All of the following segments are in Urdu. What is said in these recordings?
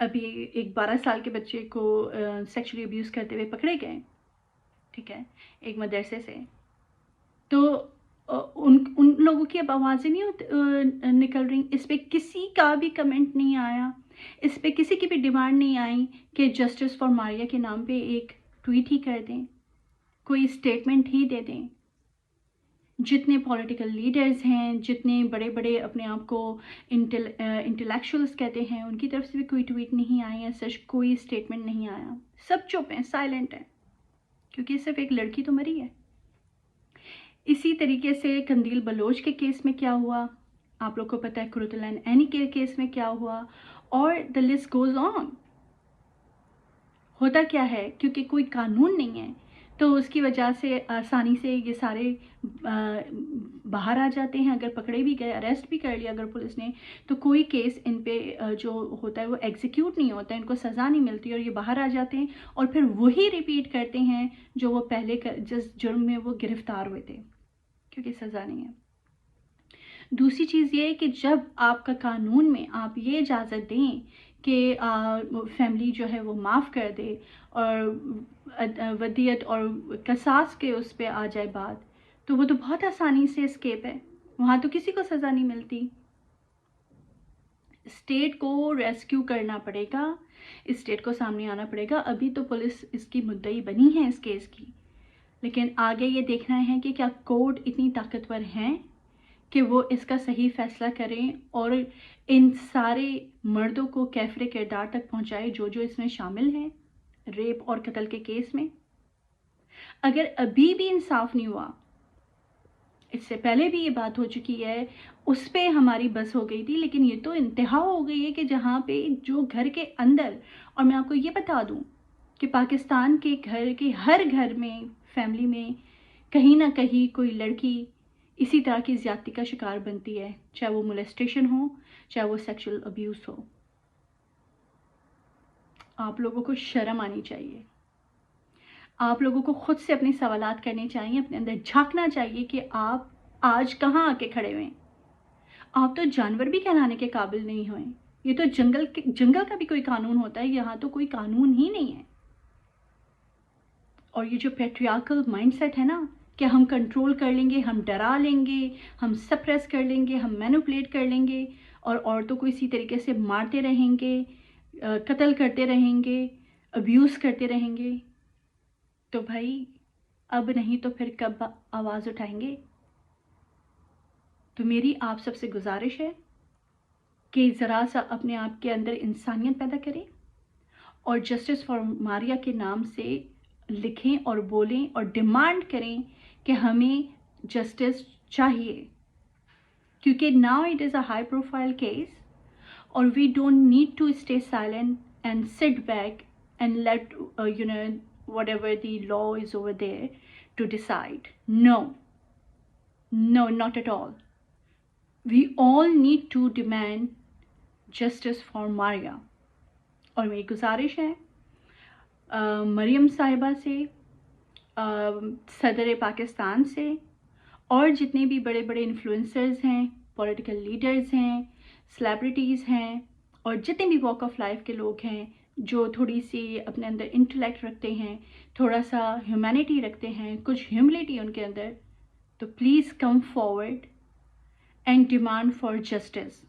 ابھی ایک 12 سال کے بچے کو سیکشولی ابیوز کرتے ہوئے پکڑے گئے، ٹھیک ہے، ایک مدرسے سے. تو ان لوگوں کی اب آوازیں نہیں نکل رہی، اس پہ کسی کا بھی کمنٹ نہیں آیا، اس پہ کسی کی بھی ڈیمانڈ نہیں آئی کہ جسٹس فار ماریا کے نام پہ ایک ٹویٹ ہی کر دیں، کوئی اسٹیٹمنٹ ہی دے دیں. جتنے پولیٹیکل لیڈرز ہیں، جتنے بڑے بڑے اپنے آپ کو انٹلیکچوئلس کہتے ہیں، ان کی طرف سے بھی کوئی ٹویٹ نہیں آئی ہے، سچ کوئی اسٹیٹمنٹ نہیں آیا. سب چپ ہیں، سائلنٹ ہیں، کیونکہ صرف ایک لڑکی تو مری ہے. اسی طریقے سے قندیل بلوچ کے کیس میں کیا ہوا، آپ لوگ کو پتہ ہے کرتلین اینی کے کیس میں کیا ہوا، اور the list goes on. ہوتا کیا ہے، کیونکہ کوئی قانون نہیں ہے تو اس کی وجہ سے آسانی سے یہ سارے باہر آ جاتے ہیں. اگر پکڑے بھی گئے، اریسٹ بھی کر لیا اگر پولیس نے، تو کوئی کیس ان پہ جو ہوتا ہے وہ ایگزیکیوٹ نہیں ہوتا ہے، ان کو سزا نہیں ملتی، اور یہ باہر آ جاتے ہیں اور پھر وہی ریپیٹ کرتے ہیں جو وہ پہلے جس جرم میں وہ گرفتار ہوئے تھے، کیونکہ سزا نہیں ہے. دوسری چیز یہ ہے کہ جب آپ کا قانون میں آپ یہ اجازت دیں کہ فیملی جو ہے وہ معاف کر دے اور ودیت اور قصاص کے اس پہ آ جائے بات، تو وہ تو بہت آسانی سے اسکیپ ہے، وہاں تو کسی کو سزا نہیں ملتی. اسٹیٹ کو ریسکیو کرنا پڑے گا، اسٹیٹ کو سامنے آنا پڑے گا. ابھی تو پولیس اس کی مدعی بنی ہے اس کیس کی، لیکن آگے یہ دیکھنا ہے کہ کیا کورٹ اتنی طاقتور ہیں کہ وہ اس کا صحیح فیصلہ کریں اور ان سارے مردوں کو کیفر کردار تک پہنچائے جو اس میں شامل ہیں ریپ اور قتل کے کیس میں. اگر ابھی بھی انصاف نہیں ہوا، اس سے پہلے بھی یہ بات ہو چکی ہے، اس پہ ہماری بس ہو گئی تھی، لیکن یہ تو انتہا ہو گئی ہے کہ جہاں پہ جو گھر کے اندر، اور میں آپ کو یہ بتا دوں کہ پاکستان کے گھر کے ہر گھر میں، فیملی میں کہیں نہ کہیں کوئی لڑکی اسی طرح کی زیادتی کا شکار بنتی ہے، چاہے وہ مولیسٹیشن ہو، چاہے وہ سیکشل ابیوز ہو. آپ لوگوں کو شرم آنی چاہیے، آپ لوگوں کو خود سے اپنے سوالات کرنے چاہیے، اپنے اندر جھانکنا چاہیے کہ آپ آج کہاں آ کے کھڑے ہوئے. آپ تو جانور بھی کہلانے کے قابل نہیں ہوئے. یہ تو جنگل کا بھی کوئی قانون ہوتا ہے، یہاں تو کوئی قانون ہی نہیں ہے. اور یہ جو پیٹریارکل مائنڈ سیٹ ہے نا کہ ہم کنٹرول کر لیں گے، ہم ڈرا لیں گے، ہم سپریس کر لیں گے، ہم مینوپولیٹ کر لیں گے اور عورتوں کو اسی طریقے سے مارتے رہیں گے، قتل کرتے رہیں گے، ابیوز کرتے رہیں گے، تو بھائی اب نہیں تو پھر کب آواز اٹھائیں گے؟ تو میری آپ سب سے گزارش ہے کہ ذرا سا اپنے آپ کے اندر انسانیت پیدا کریں اور جسٹس فار ماریا کے نام سے لکھیں اور بولیں اور ڈیمانڈ کریں کہ ہمیں جسٹس چاہیے، کیونکہ now it is a high profile case اور we don't need to stay silent and sit back and let whatever the law is over there to decide. No, not at all. We all need to demand justice for Maria. اور میری گزارش ہے مریم صاحبہ سے، صدر پاکستان سے، اور جتنے بھی بڑے بڑے انفلوئنسرز ہیں، پولیٹیکل لیڈرز ہیں، سیلیبریٹیز ہیں، اور جتنے بھی واک آف لائف کے لوگ ہیں جو تھوڑی سی اپنے اندر انٹلیکٹ رکھتے ہیں، تھوڑا سا ہیومینٹی رکھتے ہیں، کچھ ہیوملٹی ان کے اندر، تو please come forward and demand for justice.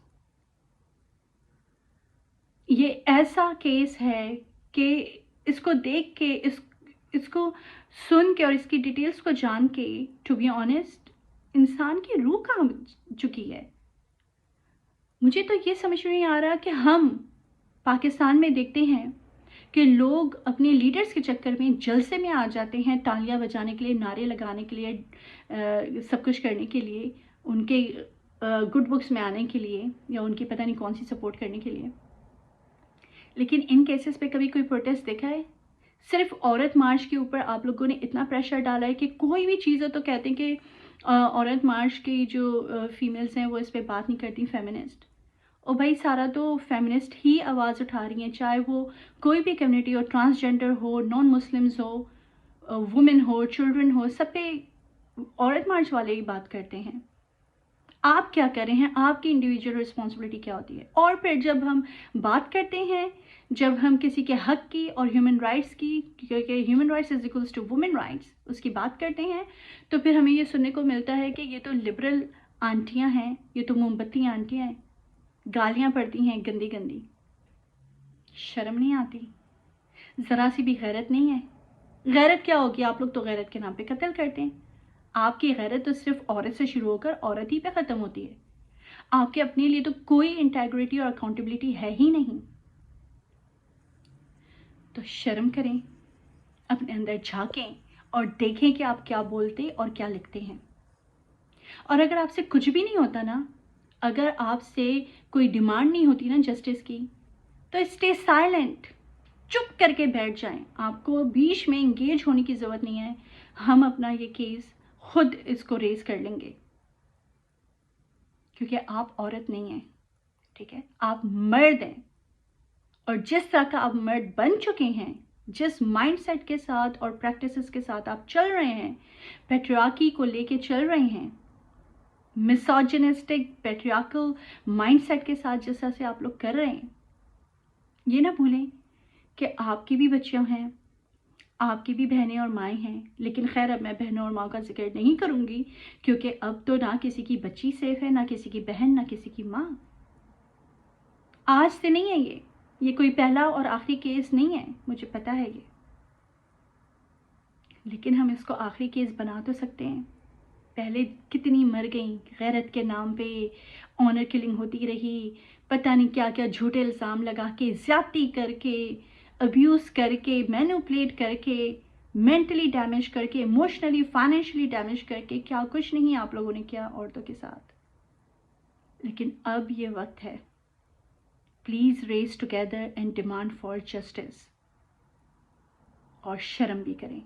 یہ ایسا کیس ہے کہ اس کو دیکھ کے، اس کو سن کے اور اس کی ڈیٹیلز کو جان کے، ٹو بی آنیسٹ انسان کی روح کہاں چکی ہے. مجھے تو یہ سمجھ نہیں آ رہا کہ ہم پاکستان میں دیکھتے ہیں کہ لوگ اپنے لیڈرز کے چکر میں جلسے میں آ جاتے ہیں، تالیاں بجانے کے لیے، نعرے لگانے کے لیے، سب کچھ کرنے کے لیے، ان کے گڈ بکس میں آنے کے لیے، یا ان کی پتہ نہیں کون سی سپورٹ کرنے کے لیے. لیکن ان کیسز پہ کبھی کوئی پروٹیسٹ دیکھا ہے؟ صرف عورت مارچ کے اوپر آپ لوگوں نے اتنا پریشر ڈالا ہے کہ کوئی بھی چیز ہو تو کہتے ہیں کہ عورت مارچ کی جو فیمیلز ہیں وہ اس پہ بات نہیں کرتی، فیمنسٹ. اور بھائی سارا تو فیمنسٹ ہی آواز اٹھا رہی ہیں، چاہے وہ کوئی بھی کمیونٹی ہو، ٹرانسجینڈر ہو، نان مسلمز ہو، وومن ہو، چلڈرن ہو، سب پہ عورت مارچ والے ہی بات کرتے ہیں. آپ کیا کر رہے ہیں، آپ کی انڈیویجول رسپانسبلٹی کیا ہوتی ہے. اور پھر جب ہم بات کرتے ہیں، جب ہم کسی کے حق کی اور ہیومن رائٹس کی، کیونکہ human rights is equals to women rights, اس کی بات کرتے ہیں، تو پھر ہمیں یہ سننے کو ملتا ہے کہ یہ تو لبرل آنٹیاں ہیں، یہ تو موم بتی آنٹیاں ہیں، گالیاں پڑتی ہیں گندی گندی. شرم نہیں آتی؟ ذرا سی بھی غیرت نہیں ہے؟ غیرت کیا ہوگی؟ آپ لوگ تو غیرت کے نام پہ قتل کرتے ہیں. آپ کی غیرت تو صرف عورت سے شروع ہو کر عورت ہی پہ ختم ہوتی ہے. آپ کے اپنے لیے تو کوئی انٹیگریٹی اور اکاؤنٹیبلٹی ہے ہی نہیں. تو شرم کریں، اپنے اندر جھانکیں اور دیکھیں کہ آپ کیا بولتے اور کیا لکھتے ہیں. اور اگر آپ سے کچھ بھی نہیں ہوتا نا، اگر آپ سے کوئی ڈیمانڈ نہیں ہوتی نا جسٹس کی، تو اسٹے سائلنٹ، چپ کر کے بیٹھ جائیں. آپ کو بیچ میں انگیج ہونے کی ضرورت نہیں ہے. ہم اپنا یہ کیس خود اس کو ریز کر لیں گے، کیونکہ آپ عورت نہیں ہیں، ٹھیک ہے؟ آپ مرد ہیں. اور جس طرح کا آپ مرد بن چکے ہیں، جس مائنڈ سیٹ کے ساتھ اور پریکٹسز کے ساتھ آپ چل رہے ہیں، پیٹریارکی کو لے کے چل رہے ہیں، مسوجنسٹک پیٹریارکل مائنڈ سیٹ کے ساتھ جس طرح سے آپ لوگ کر رہے ہیں، یہ نہ بھولیں کہ آپ کی بھی بچیاں ہیں، آپ کی بھی بہنیں اور مائیں ہیں. لیکن خیر اب میں بہنوں اور ماں کا ذکر نہیں کروں گی، کیونکہ اب تو نہ کسی کی بچی سیف ہے، نہ کسی کی بہن، نہ کسی کی ماں. آج سے نہیں ہے یہ کوئی پہلا اور آخری کیس نہیں ہے، مجھے پتہ ہے یہ. لیکن ہم اس کو آخری کیس بنا تو سکتے ہیں. پہلے کتنی مر گئیں غیرت کے نام پہ، آنر کلنگ ہوتی رہی، پتہ نہیں کیا کیا جھوٹے الزام لگا کے، زیادتی کر کے، ابیوز کر کے، مینوپلیٹ کر کے، مینٹلی ڈیمیج کر کے، ایموشنلی فائنینشلی ڈیمیج کر کے، کیا کچھ نہیں آپ لوگوں نے کیا عورتوں کے ساتھ. لیکن اب یہ وقت ہے، please raise together and demand for justice. اور شرم بھی کریں.